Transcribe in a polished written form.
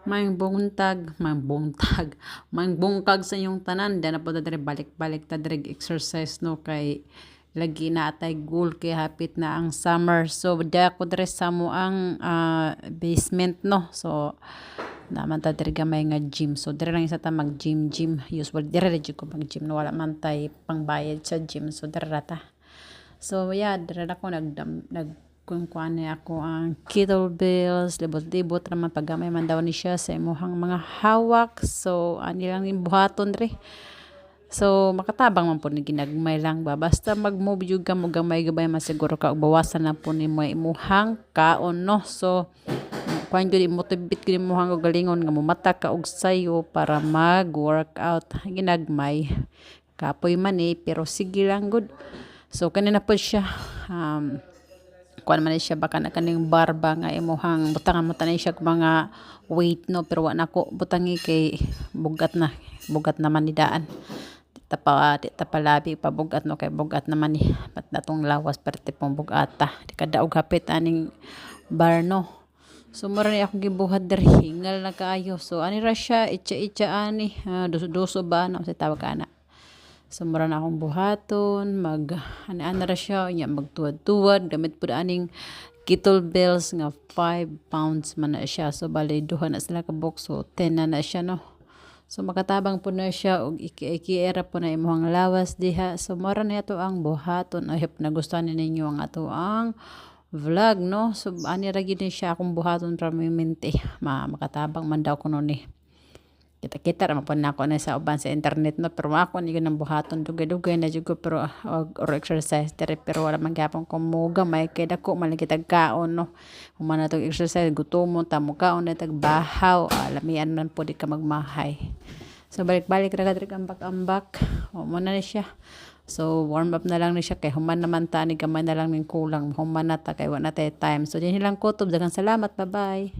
May bungkag sa inyong tanan. Dana po ta dire balik-balik ta dire exercise no kay lagi na atay goal kay hapit na ang summer. So da ko dire sa mo ang basement no. So naman ta dire gamay nga gym. So dire lang isa ta mag gym. Usually dire ra ko mag gym no wala man tay pangbayad sa gym. So dire ra ta. So yeah, dire na ko nag kung kuan ako ang kettlebells, libot-libot naman pagamay man daw ni siya sa imuhang mga hawak. So ani lang yung buhaton re. So makatabang man po ni ginagmay lang ba. Basta mag-move jud ka mo gamay-gamay masiguro ka og bawasan na po ni mo imuhang kaon no. So kuan jud motivate gid imuhang og galingon nga mumata ka og sayo para mag-workout ginagmay. Kapoy man pero sige lang good. So kanina po siya kuan man siya baka na kaning barba nga imuhang butangan mo tanay siya mga weight no pero wa na ko butangi kay bugat naman ni daan di tapalabi pa bugat no kay bugat naman ni pat datong lawas parte pong bugata di kada og hapit aning bar no. So mura ni akong gibuhat diri hingal na kaayo. So ani ra siya itsa ani duso ba na sa tawag kana. So mura na akong buhaton, ana ra siya, nya magtuwad-tuwad, gamit pud aning kettlebells nga 5 pounds man na siya. So bali duha na sila ka box, so 10 na siya no. So makatabang po na siya og iki-era po na imong lawas diha. So mura na ito ang buhaton. I hope nagustuhan ninyo ang ato ang vlog no. So ani ra gid siya akong buhaton para mente. Makatabang man daw kuno ni. Kita naman po na ako na sa uban sa internet no pero ako ni ganang buhaton dugay-dugay na jud ko pero or exercise dire pero wala man gyapon ko muga may kay dako man kita kaon no human na tong exercise gutomon ta mo kaon na tagbahaw lamian man po di ka magmahay. So balik-balik ra kadiri ambak-ambak mo na siya. So warm up na lang ni siya kay human naman ta ni gamay na lang ning kulang human na ta kay wa na tay time. So dinhi lang kutob daghang salamat, bye bye.